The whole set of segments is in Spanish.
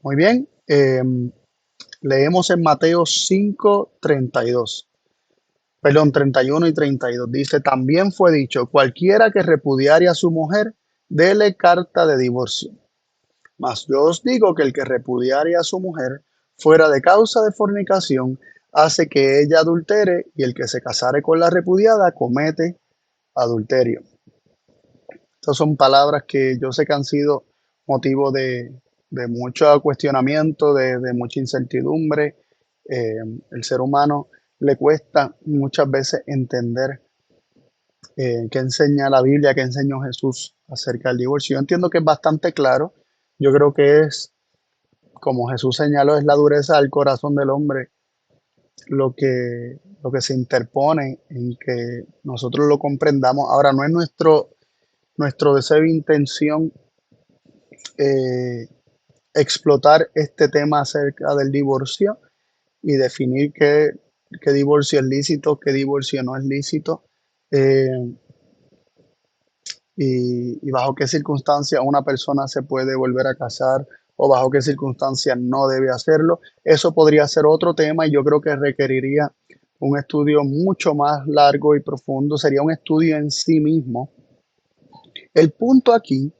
Muy bien, leemos en Mateo 5:32, perdón, 31 y 32. Dice, también fue dicho, cualquiera que repudiare a su mujer, dele carta de divorcio. Mas yo os digo que el que repudiare a su mujer fuera de causa de fornicación, hace que ella adultere, y el que se casare con la repudiada comete adulterio. Estas son palabras que yo sé que han sido motivo de mucho cuestionamiento, de mucha incertidumbre. Eh, el ser humano le cuesta muchas veces entender qué enseña la Biblia, qué enseñó Jesús acerca del divorcio. Yo entiendo que es bastante claro. Yo creo que es, como Jesús señaló, es la dureza del corazón del hombre lo que se interpone en que nosotros lo comprendamos. Ahora, no es nuestro deseo e intención eh, explotar este tema acerca del divorcio y definir qué divorcio es lícito, qué divorcio no es lícito, eh, y bajo qué circunstancias una persona se puede volver a casar o bajo qué circunstancias no debe hacerlo. Eso podría ser otro tema y yo creo que requeriría un estudio mucho más largo y profundo, sería un estudio en sí mismo. El punto aquí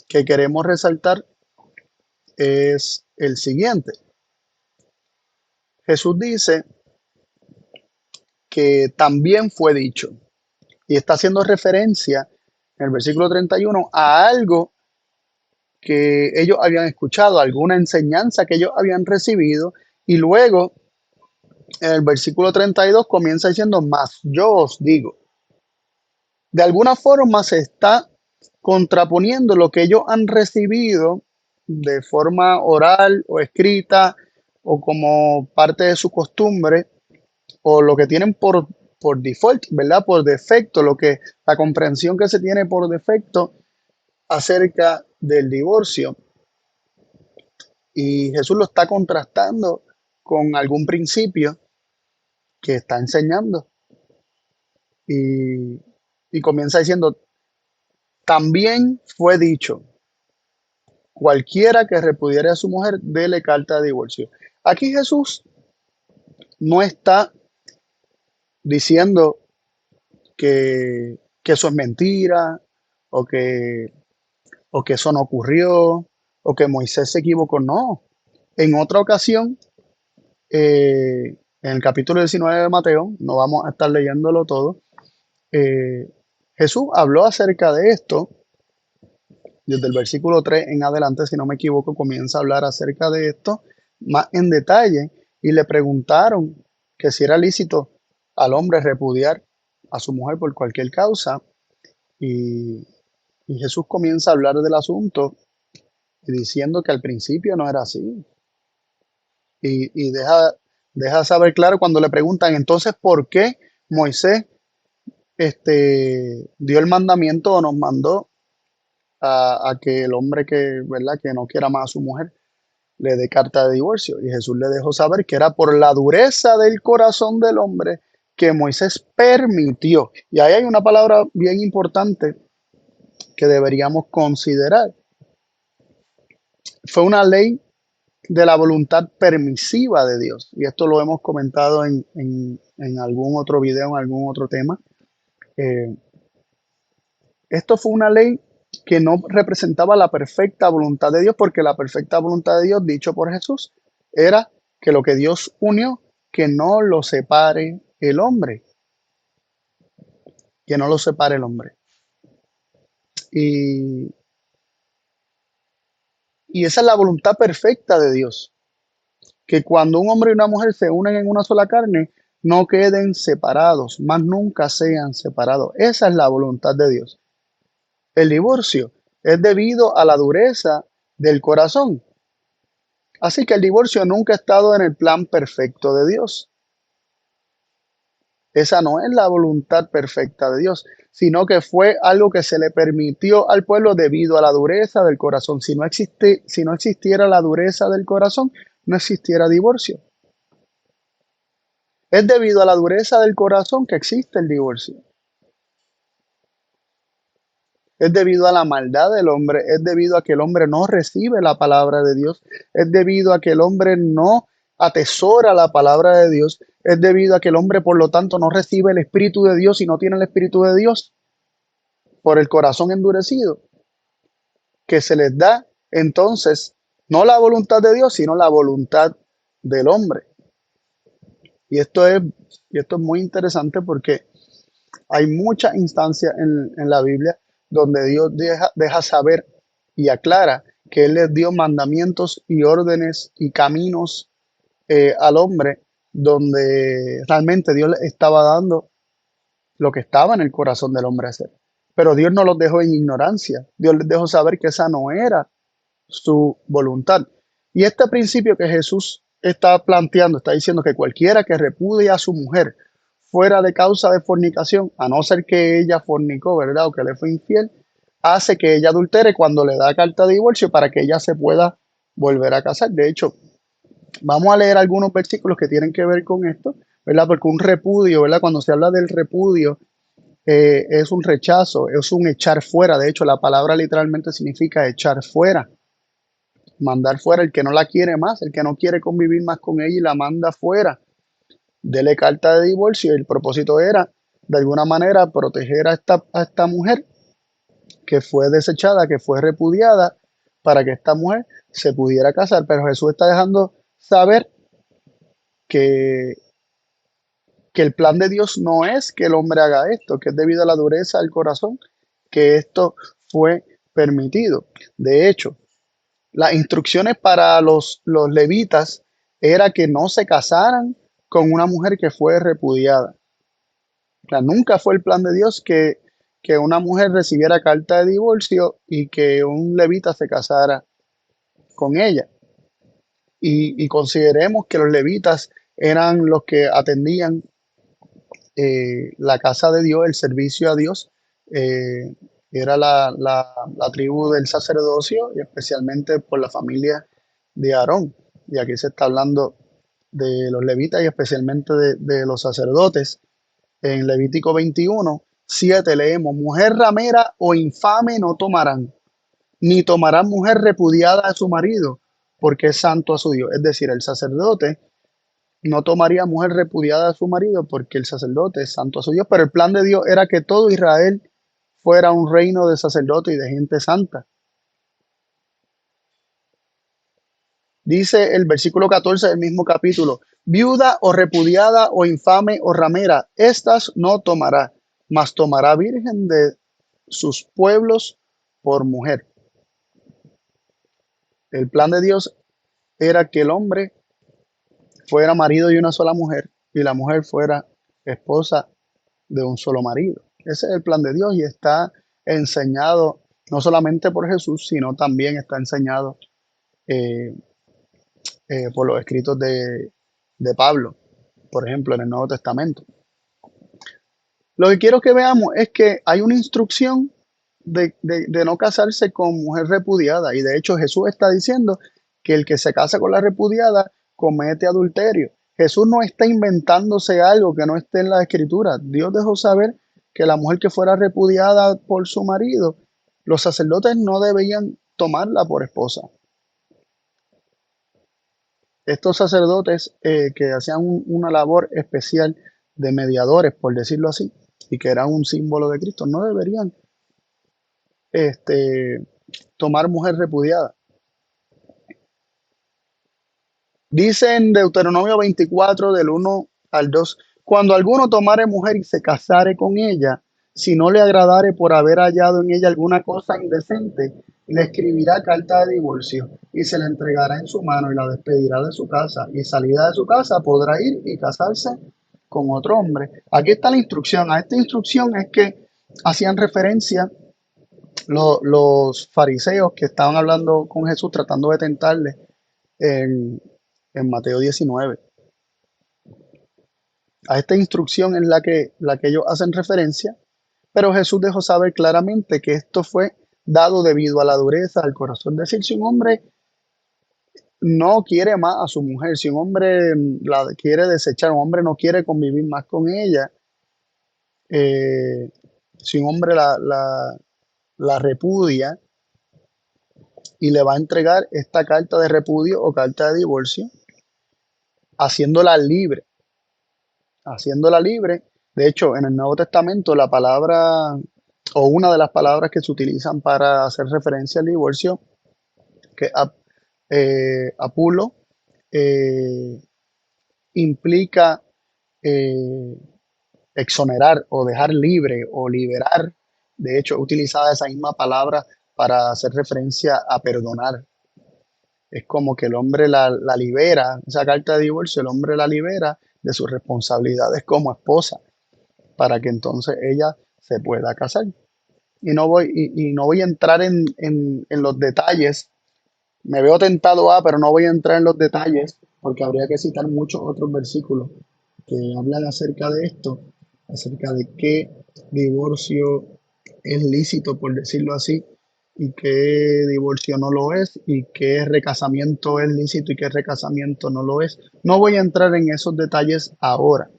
que queremos resaltar es el siguiente. Jesús dice que también fue dicho, y está haciendo referencia en el versículo 31 a algo que ellos habían escuchado, alguna enseñanza que ellos habían recibido, y luego en el versículo 32 comienza diciendo, mas yo os digo, de alguna forma se está contraponiendo lo que ellos han recibido de forma oral o escrita o como parte de su costumbre o lo que tienen por default, ¿verdad? Por defecto, la comprensión que se tiene por defecto acerca del divorcio. Y Jesús lo está contrastando con algún principio que está enseñando. Y, y comienza diciendo, también fue dicho, cualquiera que repudiare a su mujer, dele carta de divorcio. Aquí Jesús no está diciendo que eso es mentira o que o que eso no ocurrió, o que Moisés se equivocó. No. En otra ocasión, en el capítulo 19 de Mateo, no vamos a estar leyéndolo todo, eh, Jesús habló acerca de esto, desde el versículo 3 en adelante, si no me equivoco, comienza a hablar acerca de esto más en detalle, y le preguntaron que si era lícito al hombre repudiar a su mujer por cualquier causa, y, y Jesús comienza a hablar del asunto y diciendo que al principio no era así. Y deja saber claro cuando le preguntan, entonces, ¿por qué Moisés dio el mandamiento o nos mandó a que el hombre que, ¿verdad?, que no quiera más a su mujer le dé carta de divorcio? Y Jesús le dejó saber que era por la dureza del corazón del hombre que Moisés permitió. Y ahí hay una palabra bien importante que deberíamos considerar. Fue una ley de la voluntad permisiva de Dios. Y esto lo hemos comentado en algún otro video, en algún otro tema. Eh, Esto fue una ley que no representaba la perfecta voluntad de Dios, porque la perfecta voluntad de Dios, dicho por Jesús, era que lo que Dios unió, que no lo separe el hombre, que no lo separe el hombre. Y, y esa es la voluntad perfecta de Dios, que cuando un hombre y una mujer se unen en una sola carne, no queden separados, más nunca sean separados. Esa es la voluntad de Dios. El divorcio es debido a la dureza del corazón. Así que el divorcio nunca ha estado en el plan perfecto de Dios. Esa no es la voluntad perfecta de Dios, sino que fue algo que se le permitió al pueblo debido a la dureza del corazón. Si no existiera la dureza del corazón, no existiera divorcio. Es debido a la dureza del corazón que existe el divorcio. es debido a la maldad del hombre, es debido a que el hombre no recibe la palabra de Dios, es debido a que el hombre no atesora la palabra de Dios, es debido a que el hombre, por lo tanto, no recibe el Espíritu de Dios y no tiene el Espíritu de Dios por el corazón endurecido, que se les da entonces no la voluntad de Dios, sino la voluntad del hombre. Y esto es, y esto es muy interesante porque hay muchas instancias en la Biblia donde Dios deja saber y aclara que Él les dio mandamientos y órdenes y caminos al hombre, donde realmente Dios le estaba dando lo que estaba en el corazón del hombre hacer. Pero Dios no los dejó en ignorancia. Dios les dejó saber que esa no era su voluntad. Y este principio que Jesús está planteando, está diciendo que cualquiera que repudie a su mujer fuera de causa de fornicación, a no ser que ella fornicó, ¿verdad? O que le fue infiel, hace que ella adultere cuando le da carta de divorcio para que ella se pueda volver a casar. De hecho, vamos a leer algunos versículos que tienen que ver con esto, ¿verdad? Porque un repudio, ¿verdad? Cuando se habla del repudio, es un rechazo, es un echar fuera. De hecho, la palabra literalmente significa echar fuera, mandar fuera el que no la quiere más, el que no quiere convivir más con ella y la manda fuera. Dele carta de divorcio y el propósito era, de alguna manera, proteger a esta mujer que fue desechada, que fue repudiada, para que esta mujer se pudiera casar. Pero Jesús está dejando saber que, que el plan de Dios no es que el hombre haga esto, que es debido a la dureza del corazón que esto fue permitido. De hecho, las instrucciones para los levitas era que no se casaran con una mujer que fue repudiada. O sea, nunca fue el plan de Dios que una mujer recibiera carta de divorcio y que un levita se casara con ella. Y consideremos que los levitas eran los que atendían la casa de Dios, el servicio a Dios. eh, Era la tribu del sacerdocio y especialmente por la familia de Aarón. Y aquí se está hablando de los levitas y especialmente de los sacerdotes. En Levítico 21:7 leemos: mujer ramera o infame no tomarán, ni tomarán mujer repudiada a su marido, porque es santo a su Dios. Es decir, el sacerdote no tomaría mujer repudiada a su marido porque el sacerdote es santo a su Dios, pero el plan de Dios era que todo Israel fuera un reino de sacerdotes y de gente santa. Dice el versículo 14 del mismo capítulo: viuda o repudiada o infame o ramera, estas no tomará, mas tomará virgen de sus pueblos por mujer. El plan de Dios era que el hombre fuera marido de una sola mujer y la mujer fuera esposa de un solo marido. Ese es el plan de Dios y está enseñado no solamente por Jesús, sino también está enseñado eh, por los escritos de Pablo, por ejemplo, en el Nuevo Testamento. Lo que quiero que veamos es que hay una instrucción de no casarse con mujer repudiada, y de hecho Jesús está diciendo que el que se casa con la repudiada comete adulterio. Jesús no está inventándose algo que no esté en la escritura. Dios dejó saber que la mujer que fuera repudiada por su marido, los sacerdotes no debían tomarla por esposa. Estos sacerdotes que hacían una labor especial de mediadores, por decirlo así, y que eran un símbolo de Cristo, no deberían este, tomar mujer repudiada. Dice en Deuteronomio 24, del 1 al 2: cuando alguno tomare mujer y se casare con ella, si no le agradare por haber hallado en ella alguna cosa indecente, le escribirá carta de divorcio y se la entregará en su mano y la despedirá de su casa, y salida de su casa podrá ir y casarse con otro hombre. Aquí está la instrucción. A esta instrucción es que hacían referencia los fariseos que estaban hablando con Jesús, tratando de tentarle en, en Mateo 19. A esta instrucción es la que ellos hacen referencia, pero Jesús dejó saber claramente que esto fue dado debido a la dureza del corazón. Es decir, si un hombre no quiere más a su mujer, si un hombre la quiere desechar, un hombre no quiere convivir más con ella, si un hombre la repudia y le va a entregar esta carta de repudio o carta de divorcio, haciéndola libre, haciéndola libre. De hecho, en el Nuevo Testamento la palabra o una de las palabras que se utilizan para hacer referencia al divorcio, que es apulo, eh, implica eh, exonerar o dejar libre o liberar. De hecho, utilizada esa misma palabra para hacer referencia a perdonar. Es como que el hombre la libera, esa carta de divorcio, el hombre la libera de sus responsabilidades como esposa, para que entonces ella se pueda casar. Y no voy a entrar en los detalles. Me veo tentado a, pero no voy a entrar en los detalles, porque habría que citar muchos otros versículos que hablan acerca de esto, acerca de qué divorcio es lícito, por decirlo así, y qué divorcio no lo es, y qué recasamiento es lícito y qué recasamiento no lo es. No voy a entrar en esos detalles ahora.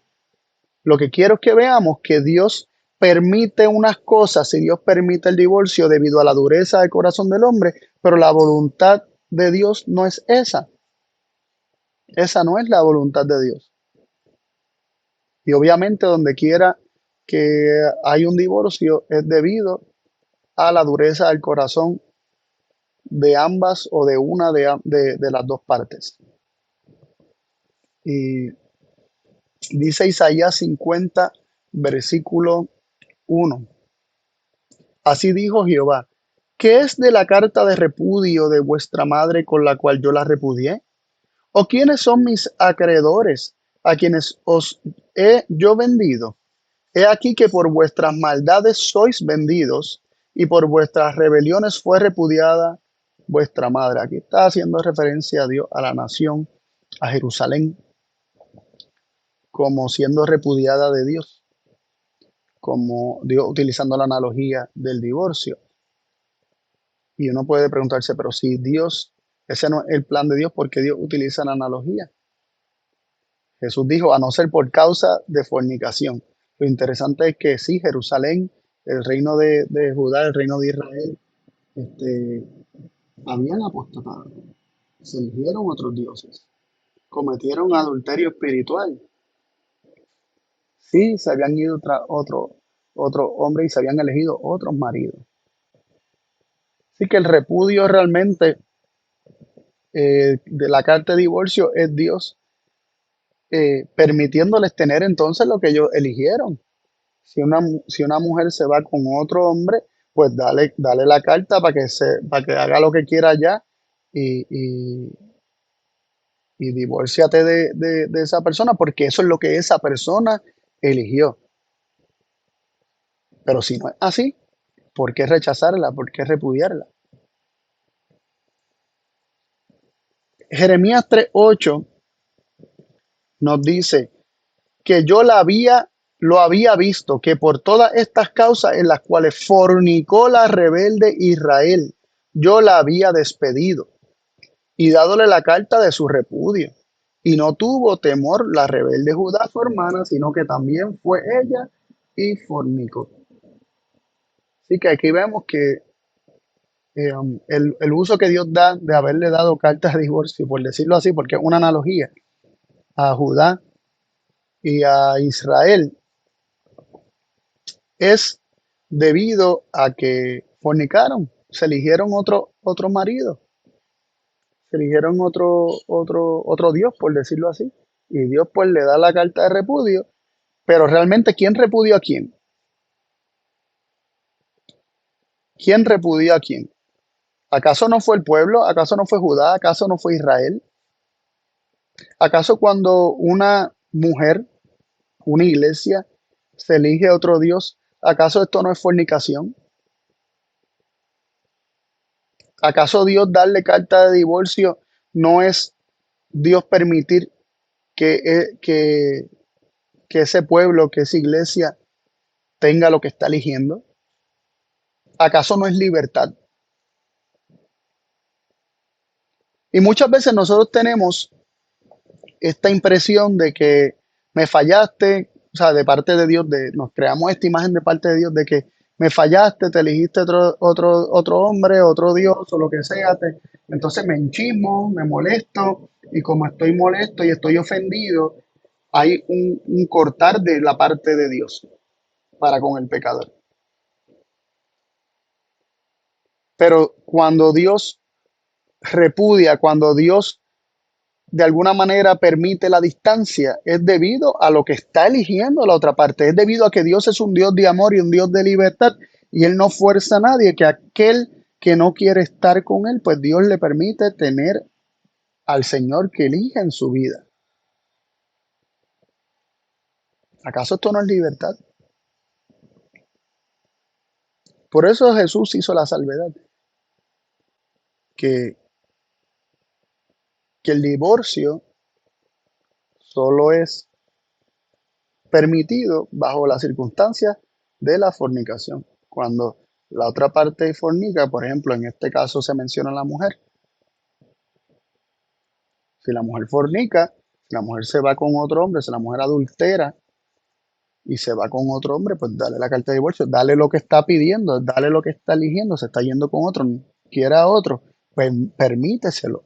Lo que quiero es que veamos que Dios permite unas cosas, y Dios permite el divorcio debido a la dureza del corazón del hombre, pero la voluntad de Dios no es esa. Esa no es la voluntad de Dios. Y obviamente donde quiera que hay un divorcio es debido a la dureza del corazón de ambas o de una de las dos partes. Y dice Isaías 50, versículo 1. Así dijo Jehová: ¿qué es de la carta de repudio de vuestra madre con la cual yo la repudié? ¿O quiénes son mis acreedores a quienes os he yo vendido? He aquí que por vuestras maldades sois vendidos, y por vuestras rebeliones fue repudiada vuestra madre. Aquí está haciendo referencia a Dios, a la nación, a Jerusalén, como siendo repudiada de Dios, como Dios utilizando la analogía del divorcio. Y uno puede preguntarse, pero si Dios, ese no es el plan de Dios, ¿por qué Dios utiliza la analogía? Jesús dijo, a no ser por causa de fornicación. Lo interesante es que sí, Jerusalén, el reino de Judá, el reino de Israel, este, habían apostatado, se eligieron otros dioses, cometieron adulterio espiritual. Sí, se habían ido tras otro hombre y se habían elegido otros maridos. Así que el repudio realmente de la carta de divorcio es Dios permitiéndoles tener entonces lo que ellos eligieron. Si una mujer se va con otro hombre, pues dale la carta para que haga lo que quiera allá y, y, y divórciate de esa persona, porque eso es lo que esa persona eligió. Pero si no es así, ¿por qué rechazarla? ¿Por qué repudiarla? Jeremías 3:8 nos dice que lo había visto, que por todas estas causas en las cuales fornicó la rebelde Israel, yo la había despedido y dádole la carta de su repudio. Y no tuvo temor la rebelde Judá, su hermana, sino que también fue ella y fornicó. Así que aquí vemos que el uso que Dios da de haberle dado cartas de divorcio, por decirlo así, porque es una analogía a Judá y a Israel, es debido a que fornicaron, se eligieron otro marido, se eligieron otro Dios, por decirlo así. Y Dios pues le da la carta de repudio, pero realmente ¿quién repudió a quién? ¿Quién repudió a quién? ¿Acaso no fue el pueblo? ¿Acaso no fue Judá? ¿Acaso no fue Israel? ¿Acaso cuando una mujer, una iglesia, se elige a otro Dios, acaso esto no es fornicación? ¿Acaso Dios darle carta de divorcio no es Dios permitir que, que ese pueblo, que esa iglesia tenga lo que está eligiendo? ¿Acaso no es libertad? Y muchas veces nosotros tenemos esta impresión de que me fallaste, o sea, de parte de Dios, nos creamos esta imagen de parte de Dios de que me fallaste, te elegiste otro hombre, otro Dios o lo que sea, entonces me enchismo, me molesto y como estoy molesto y estoy ofendido, hay un cortar de la parte de Dios para con el pecador. Pero cuando Dios repudia, cuando Dios de alguna manera permite la distancia, es debido a lo que está eligiendo la otra parte, es debido a que Dios es un Dios de amor y un Dios de libertad y Él no fuerza a nadie, que aquel que no quiere estar con Él, pues Dios le permite tener al Señor que elige en su vida. ¿Acaso esto no es libertad? Por eso Jesús hizo la salvedad, que, que el divorcio solo es permitido bajo las circunstancias de la fornicación. Cuando la otra parte fornica, por ejemplo, en este caso se menciona la mujer. Si la mujer fornica, si la mujer se va con otro hombre, si la mujer adultera y se va con otro hombre, pues dale la carta de divorcio, dale lo que está pidiendo, dale lo que está eligiendo, se está yendo con otro, quiere a otro, pues permíteselo.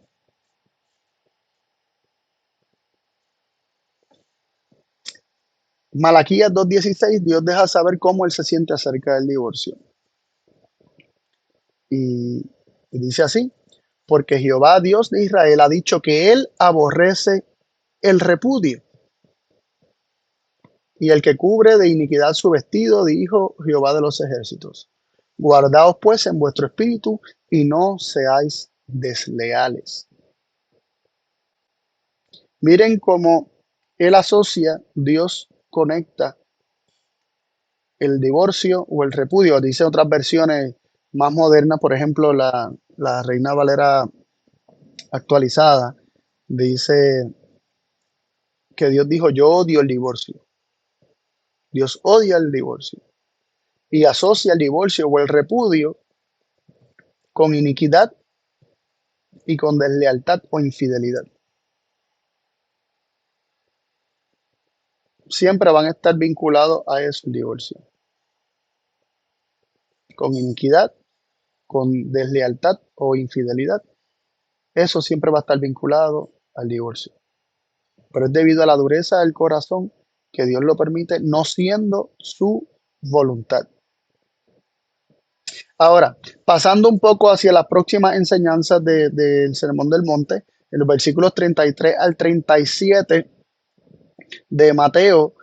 Malaquías 2:16, Dios deja saber cómo él se siente acerca del divorcio. Y dice así, porque Jehová, Dios de Israel, ha dicho que él aborrece el repudio y el que cubre de iniquidad su vestido, dijo Jehová de los ejércitos. Guardaos pues en vuestro espíritu y no seáis desleales. Miren cómo él asocia, Dios conecta el divorcio o el repudio. Dice otras versiones más modernas, por ejemplo, la Reina Valera actualizada, dice que Dios dijo, yo odio el divorcio. Dios odia el divorcio y asocia el divorcio o el repudio con iniquidad y con deslealtad o infidelidad. Siempre van a estar vinculados a eso, el divorcio. Con iniquidad, con deslealtad o infidelidad. Eso siempre va a estar vinculado al divorcio. Pero es debido a la dureza del corazón que Dios lo permite, no siendo su voluntad. Ahora, pasando un poco hacia las próximas enseñanzas del Sermón del Monte, en los versículos 33 al 37 de Mateo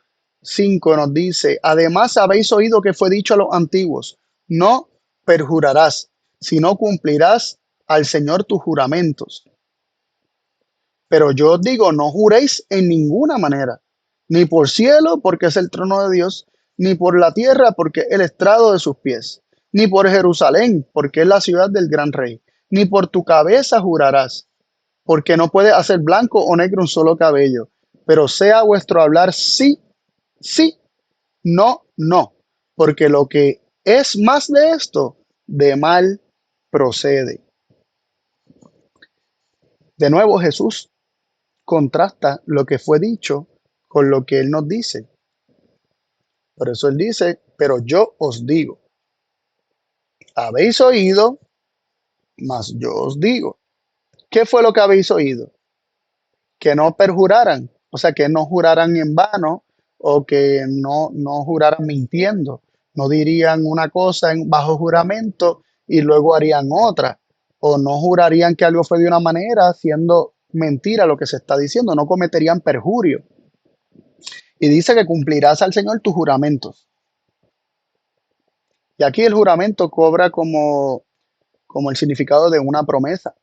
5 nos dice, además habéis oído que fue dicho a los antiguos, no perjurarás, sino cumplirás al Señor tus juramentos. Pero yo os digo, no juréis en ninguna manera, ni por cielo, porque es el trono de Dios, ni por la tierra, porque es el estrado de sus pies, ni por Jerusalén, porque es la ciudad del gran rey, ni por tu cabeza jurarás, porque no puede hacer blanco o negro un solo cabello, pero sea vuestro hablar sí, sí, no, no, porque lo que es más de esto, de mal procede. De nuevo Jesús contrasta lo que fue dicho con lo que él nos dice. Por eso él dice, pero yo os digo, habéis oído, mas yo os digo. ¿Qué fue lo que habéis oído? Que no perjuraran, o sea, que no juraran en vano o que no juraran mintiendo. No dirían una cosa bajo juramento y luego harían otra. O no jurarían que algo fue de una manera siendo mentira lo que se está diciendo. No cometerían perjurio. Y dice que cumplirás al Señor tus juramentos. Y aquí el juramento cobra como el significado de una promesa.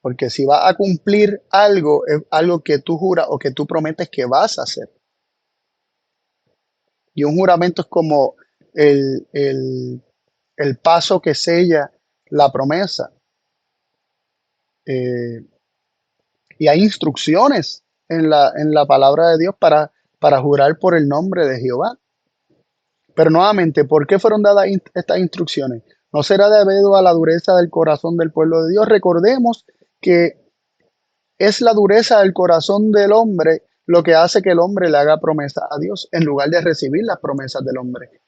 Porque si vas a cumplir algo, es algo que tú juras o que tú prometes que vas a hacer. Y un juramento es como el paso que sella la promesa. Eh, y hay instrucciones en la palabra de Dios para jurar por el nombre de Jehová. Pero nuevamente, ¿por qué fueron dadas estas instrucciones? ¿No será debido a la dureza del corazón del pueblo de Dios? Recordemos que es la dureza del corazón del hombre lo que hace que el hombre le haga promesa a Dios en lugar de recibir las promesas del hombre.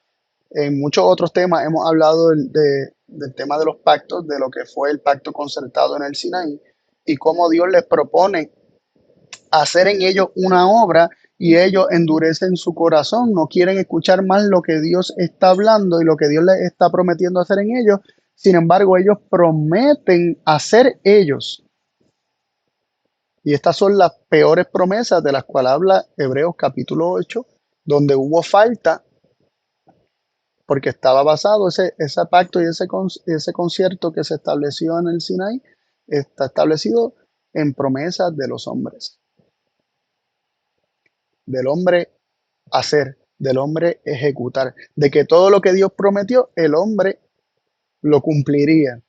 En muchos otros temas hemos hablado del tema de los pactos, de lo que fue el pacto concertado en el Sinaí y cómo Dios les propone hacer en ellos una obra y ellos endurecen su corazón, no quieren escuchar más lo que Dios está hablando y lo que Dios les está prometiendo hacer en ellos. Sin embargo, ellos prometen hacer ellos. Y estas son las peores promesas de las cuales habla Hebreos capítulo 8, donde hubo falta porque estaba basado ese pacto y ese concierto que se estableció en el Sinaí, está establecido en promesas de los hombres, del hombre hacer, del hombre ejecutar, de que todo lo que Dios prometió, el hombre lo cumpliría.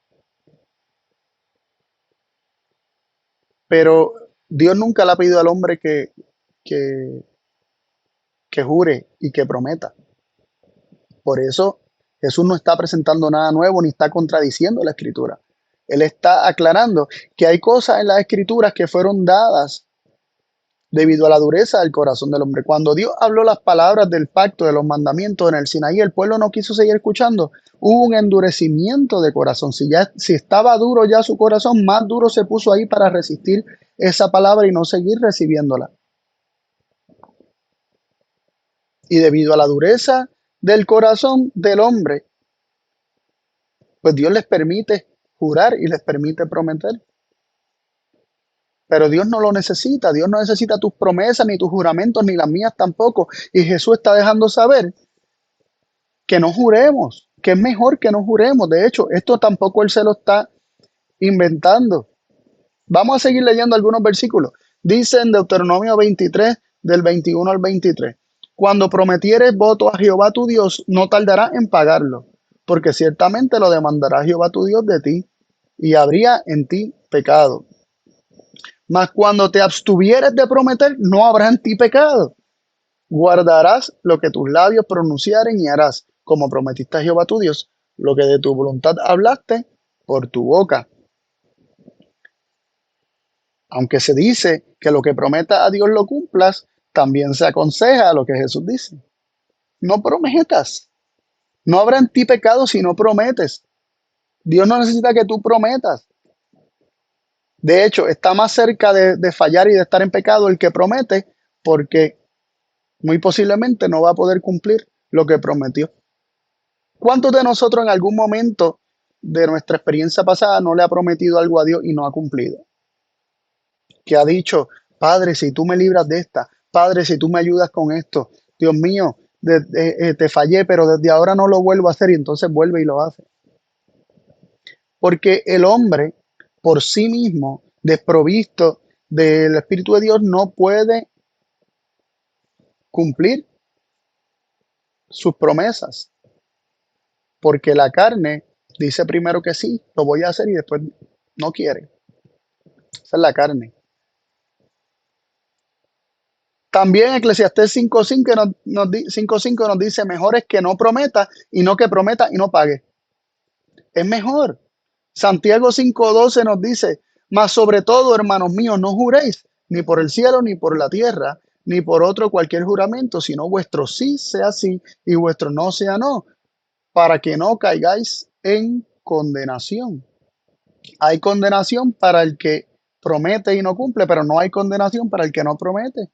Pero Dios nunca le ha pedido al hombre que, que jure y que prometa. Por eso Jesús no está presentando nada nuevo ni está contradiciendo la escritura. Él está aclarando que hay cosas en las escrituras que fueron dadas debido a la dureza del corazón del hombre. Cuando Dios habló las palabras del pacto, de los mandamientos en el Sinaí, el pueblo no quiso seguir escuchando. Hubo un endurecimiento de corazón. Si estaba duro ya su corazón, más duro se puso ahí para resistir esa palabra y no seguir recibiéndola. Y debido a la dureza del corazón del hombre, pues Dios les permite jurar y les permite prometer. Pero Dios no lo necesita. Dios no necesita tus promesas, ni tus juramentos, ni las mías tampoco. Y Jesús está dejando saber que no juremos, que es mejor que no juremos. De hecho, esto tampoco Él se lo está inventando. Vamos a seguir leyendo algunos versículos. Dice en Deuteronomio 23, del 21 al 23. Cuando prometieres voto a Jehová tu Dios, no tardará en pagarlo, porque ciertamente lo demandará Jehová tu Dios de ti, y habría en ti pecado. Mas cuando te abstuvieres de prometer, no habrá en ti pecado. Guardarás lo que tus labios pronunciaren y harás, como prometiste a Jehová tu Dios, lo que de tu voluntad hablaste por tu boca. Aunque se dice que lo que prometa a Dios lo cumplas, también se aconseja lo que Jesús dice. No prometas. No habrá en ti pecado si no prometes. Dios no necesita que tú prometas. De hecho, está más cerca de fallar y de estar en pecado el que promete, porque muy posiblemente no va a poder cumplir lo que prometió. ¿Cuántos de nosotros en algún momento de nuestra experiencia pasada no le ha prometido algo a Dios y no ha cumplido? Que ha dicho, Padre, si tú me libras de esta, Padre, si tú me ayudas con esto, Dios mío, te fallé, pero desde ahora no lo vuelvo a hacer y entonces vuelve y lo hace. Porque el hombre por sí mismo, desprovisto del Espíritu de Dios, no puede cumplir sus promesas. Porque la carne dice primero que sí, lo voy a hacer y después no quiere. Esa es la carne. También Eclesiastés 5.5 5:5 nos dice, mejor es que no prometa y no que prometa y no pague. Es mejor. Santiago 5:12 nos dice, mas sobre todo, hermanos míos, no juréis ni por el cielo, ni por la tierra, ni por otro cualquier juramento, sino vuestro sí sea sí y vuestro no sea no, para que no caigáis en condenación. Hay condenación para el que promete y no cumple, pero no hay condenación para el que no promete.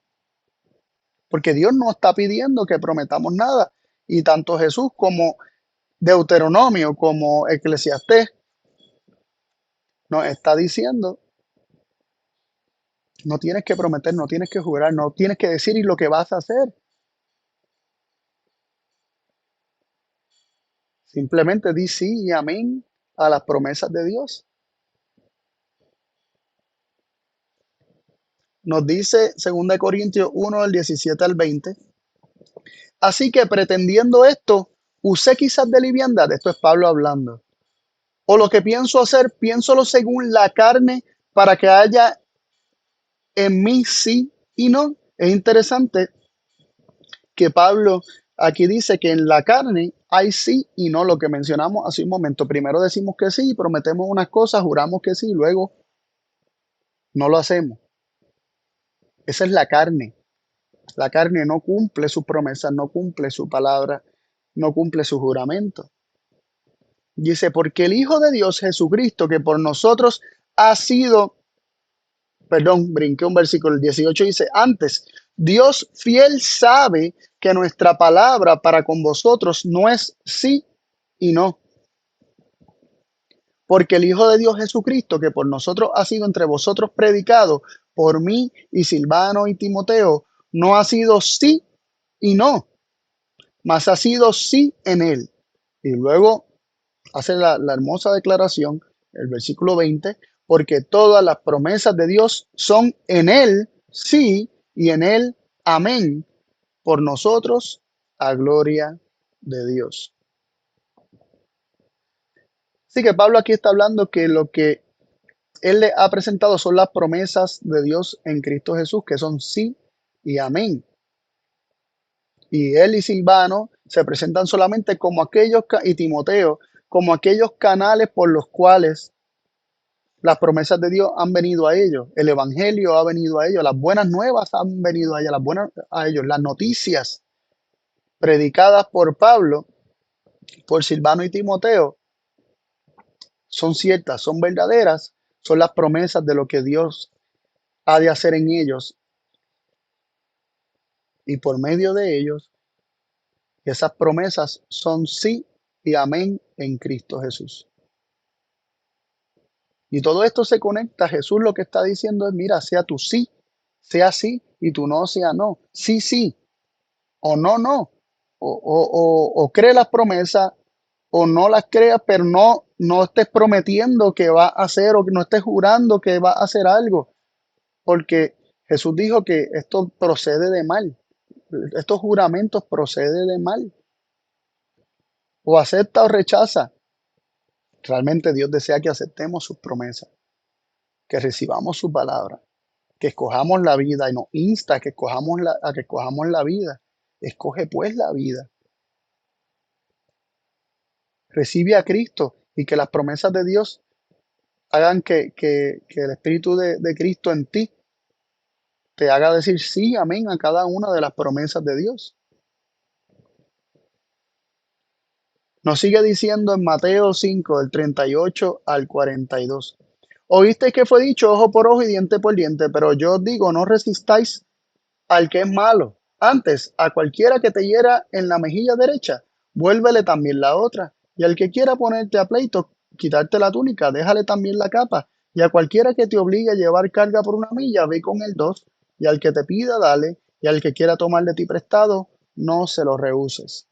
Porque Dios no está pidiendo que prometamos nada. Y tanto Jesús como Deuteronomio, como Eclesiastés, nos está diciendo, no tienes que prometer, no tienes que jurar, no tienes que decir y lo que vas a hacer. Simplemente di sí y amén a las promesas de Dios. Nos dice 2 Corintios 1, del 17 al 20. Así que pretendiendo esto, usé quizás de liviandad, esto es Pablo hablando. O lo que pienso hacer, piénsolo según la carne, para que haya en mí sí y no. Es interesante que Pablo aquí dice que en la carne hay sí y no, lo que mencionamos hace un momento. Primero decimos que sí, prometemos unas cosas, juramos que sí, luego no lo hacemos. Esa es la carne. La carne no cumple sus promesas, no cumple su palabra, no cumple su juramento. Dice, porque el Hijo de Dios Jesucristo, que por nosotros ha sido, perdón, brinqué un versículo, el 18 dice, antes, Dios fiel sabe que nuestra palabra para con vosotros no es sí y no. Porque el Hijo de Dios Jesucristo, que por nosotros ha sido entre vosotros predicado, por mí y Silvano y Timoteo, no ha sido sí y no, mas ha sido sí en él. Y luego hace la hermosa declaración, el versículo 20, porque todas las promesas de Dios son en él sí y en él amén, por nosotros a gloria de Dios. Así que Pablo aquí está hablando que lo que él le ha presentado son las promesas de Dios en Cristo Jesús, que son sí y amén. Y él y Silvano se presentan solamente como aquellos, y Timoteo, como aquellos canales por los cuales las promesas de Dios han venido a ellos, el evangelio ha venido a ellos, las buenas nuevas han venido a ellos, las noticias predicadas por Pablo, por Silvano y Timoteo, son ciertas, son verdaderas, son las promesas de lo que Dios ha de hacer en ellos y por medio de ellos, esas promesas son sí y amén en Cristo Jesús. Y todo esto se conecta. Jesús lo que está diciendo es, mira, sea tu sí, sea sí, y tu no sea no. Sí, sí, o no, no. O cree las promesas o no las creas, pero no estés prometiendo que va a hacer o que no estés jurando que va a hacer algo. Porque Jesús dijo que esto procede de mal. Estos juramentos proceden de mal. O acepta o rechaza. Realmente Dios desea que aceptemos sus promesas, que recibamos su palabra, que escojamos la vida y nos insta a que escojamos la vida. Escoge pues la vida. Recibe a Cristo y que las promesas de Dios hagan que el Espíritu de Cristo en ti te haga decir sí, amén a cada una de las promesas de Dios. Nos sigue diciendo en Mateo 5, del 38 al 42. Oísteis que fue dicho ojo por ojo y diente por diente, pero yo os digo, no resistáis al que es malo. Antes, a cualquiera que te hiera en la mejilla derecha, vuélvele también la otra. Y al que quiera ponerte a pleito, quitarte la túnica, déjale también la capa. Y a cualquiera que te obligue a llevar carga por una milla, ve con el dos. Y al que te pida, dale. Y al que quiera tomar de ti prestado, no se lo rehuses.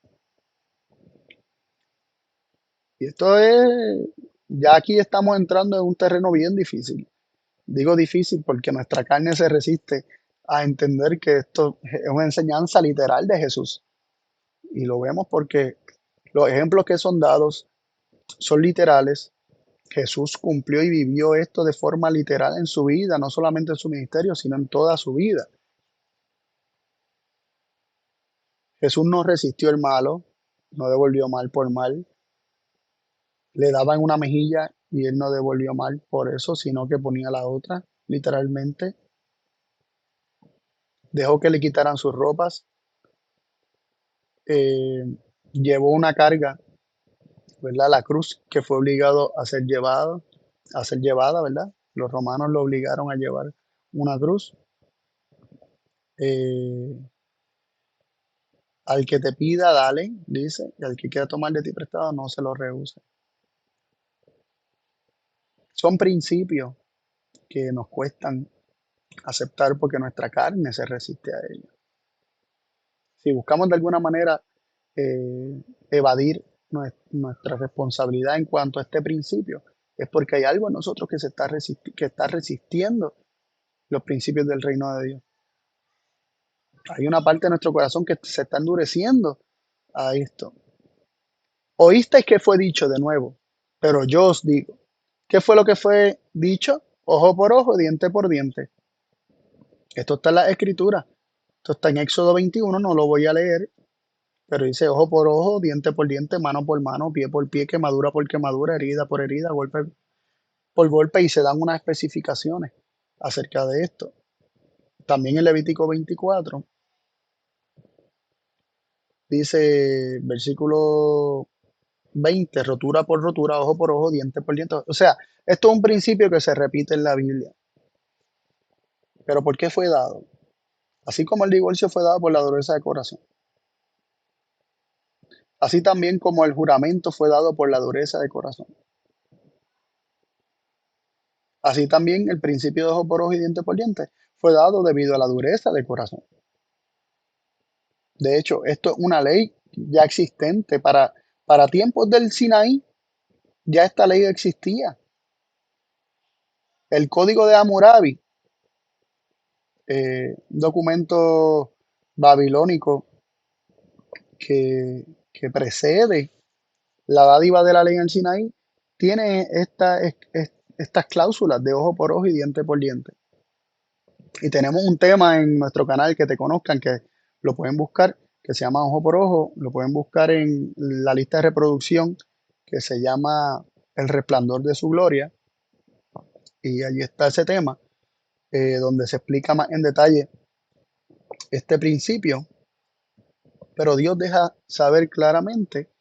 Y esto es, ya aquí estamos entrando en un terreno bien difícil. Digo difícil porque nuestra carne se resiste a entender que esto es una enseñanza literal de Jesús. Y lo vemos porque los ejemplos que son dados son literales. Jesús cumplió y vivió esto de forma literal en su vida, no solamente en su ministerio, sino en toda su vida. Jesús no resistió el malo, no devolvió mal por mal. Le daban una mejilla y él no devolvió mal por eso, sino que ponía la otra, literalmente. Dejó que le quitaran sus ropas. eh, Llevó una carga, ¿verdad? La cruz que fue obligado a ser llevada, ¿verdad? Los romanos lo obligaron a llevar una cruz. Eh, Al que te pida, dale, dice, y al que quiera tomar de ti prestado, no se lo rehúse. Son principios que nos cuestan aceptar porque nuestra carne se resiste a ellos. Si buscamos de alguna manera eh, evadir nuestra responsabilidad en cuanto a este principio, es porque hay algo en nosotros que que está resistiendo los principios del reino de Dios. Hay una parte de nuestro corazón que se está endureciendo a esto. Oísteis que fue dicho de nuevo, pero yo os digo, ¿qué fue lo que fue dicho? Ojo por ojo, diente por diente. Esto está en la escritura. Esto está en Éxodo 21, no lo voy a leer, pero dice ojo por ojo, diente por diente, mano por mano, pie por pie, quemadura por quemadura, herida por herida, golpe por golpe, y se dan unas especificaciones acerca de esto. También en Levítico 24 Dice, versículo 20, rotura por rotura, ojo por ojo, diente por diente. O sea, esto es un principio que se repite en la Biblia. Pero ¿por qué fue dado? Así como el divorcio fue dado por la dureza de corazón, así también como el juramento fue dado por la dureza de corazón, así también el principio de ojo por ojo y diente por diente fue dado debido a la dureza de corazón. De hecho, esto es una ley ya existente para tiempos del Sinaí, ya esta ley existía. El código de Hammurabi, un documento babilónico que precede la dádiva de la ley en el Sinaí, tiene estas cláusulas de ojo por ojo y diente por diente. Y tenemos un tema en nuestro canal que te conozcan, que lo pueden buscar, que se llama Ojo por Ojo, lo pueden buscar en la lista de reproducción que se llama El Resplandor de su Gloria, y allí está ese tema, donde se explica más en detalle este principio, pero Dios deja saber claramente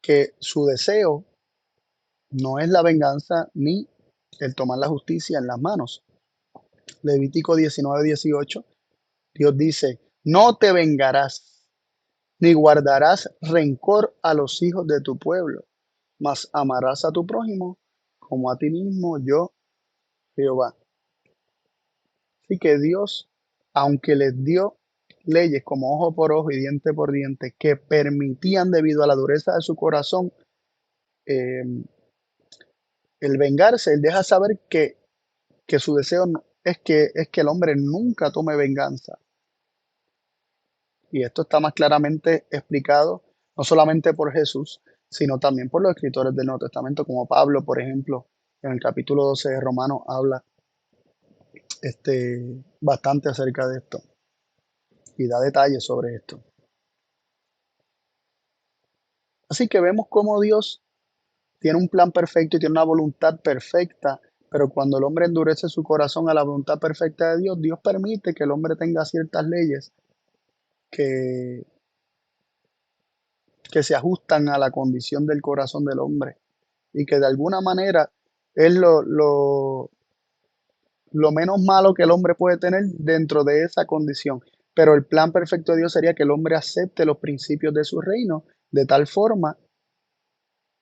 que su deseo no es la venganza ni el tomar la justicia en las manos. Levítico 19:18, Dios dice, no te vengarás, ni guardarás rencor a los hijos de tu pueblo, mas amarás a tu prójimo como a ti mismo, yo, Jehová. Así que Dios, aunque les dio leyes como ojo por ojo y diente por diente, que permitían debido a la dureza de su corazón eh, el vengarse, él deja saber que su deseo es que el hombre nunca tome venganza. Y esto está más claramente explicado no solamente por Jesús, sino también por los escritores del Nuevo Testamento, como Pablo, por ejemplo, en el capítulo 12 de Romanos habla bastante acerca de esto y da detalles sobre esto. Así que vemos cómo Dios tiene un plan perfecto y tiene una voluntad perfecta, pero cuando el hombre endurece su corazón a la voluntad perfecta de Dios, Dios permite que el hombre tenga ciertas leyes que, que se ajustan a la condición del corazón del hombre y que de alguna manera es lo menos malo que el hombre puede tener dentro de esa condición. Pero el plan perfecto de Dios sería que el hombre acepte los principios de su reino de tal forma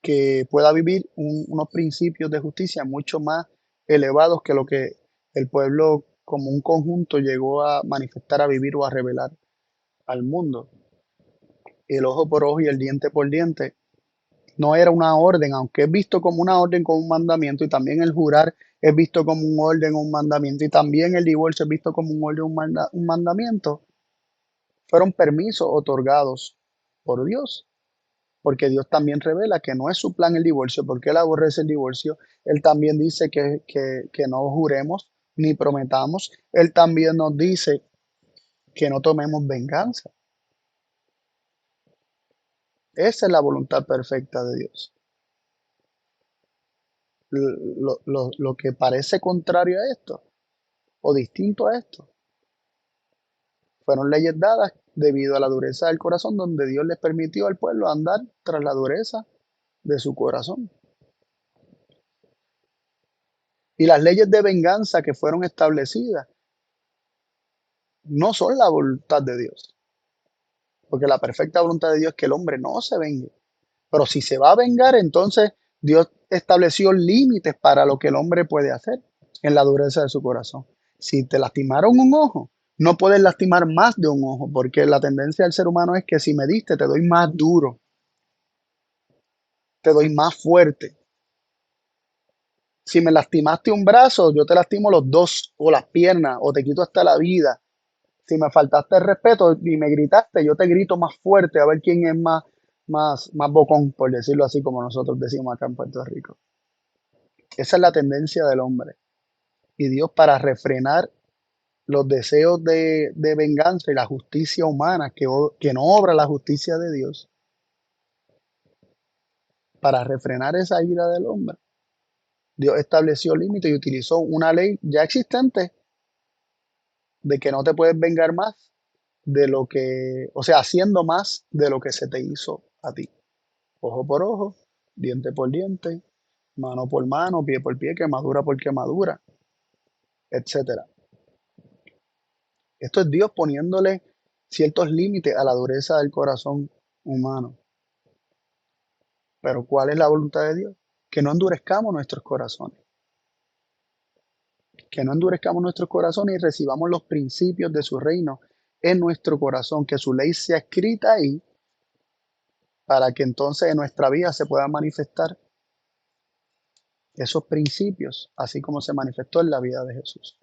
que pueda vivir unos principios de justicia mucho más elevados que lo que el pueblo como un conjunto llegó a manifestar, a vivir o a revelar al mundo. El ojo por ojo y el diente por diente no era una orden, aunque es visto como una orden, como un mandamiento, y también el jurar es visto como un orden o un mandamiento, y también el divorcio es visto como un orden o un mandamiento, fueron permisos otorgados por Dios, porque Dios también revela que no es su plan el divorcio, porque Él aborrece el divorcio. Él también dice que no juremos ni prometamos. Él también nos dice que no tomemos venganza. Esa es la voluntad perfecta de Dios. Lo que parece contrario a esto o distinto a esto fueron leyes dadas debido a la dureza del corazón, donde Dios les permitió al pueblo andar tras la dureza de su corazón. Y las leyes de venganza que fueron establecidas no son la voluntad de Dios, porque la perfecta voluntad de Dios es que el hombre no se vengue. Pero si se va a vengar, entonces Dios estableció límites para lo que el hombre puede hacer en la dureza de su corazón. Si te lastimaron un ojo, no puedes lastimar más de un ojo, porque la tendencia del ser humano es que si me diste, te doy más duro, te doy más fuerte. Si me lastimaste un brazo, yo te lastimo los dos, o las piernas, o te quito hasta la vida. Si me faltaste el respeto y me gritaste, yo te grito más fuerte a ver quién es más bocón, por decirlo así como nosotros decimos acá en Puerto Rico. Esa es la tendencia del hombre. Y Dios, para refrenar los deseos de venganza y la justicia humana, que no obra la justicia de Dios, para refrenar esa ira del hombre, Dios estableció límites y utilizó una ley ya existente de que no te puedes vengar más de lo que, o sea, haciendo más de lo que se te hizo a ti. Ojo por ojo, diente por diente, mano por mano, pie por pie, quemadura por quemadura, etcétera. Esto es Dios poniéndole ciertos límites a la dureza del corazón humano. Pero ¿cuál es la voluntad de Dios? Que no endurezcamos nuestros corazones, que no endurezcamos nuestros corazones y recibamos los principios de su reino en nuestro corazón, que su ley sea escrita ahí para que entonces en nuestra vida se puedan manifestar esos principios, así como se manifestó en la vida de Jesús.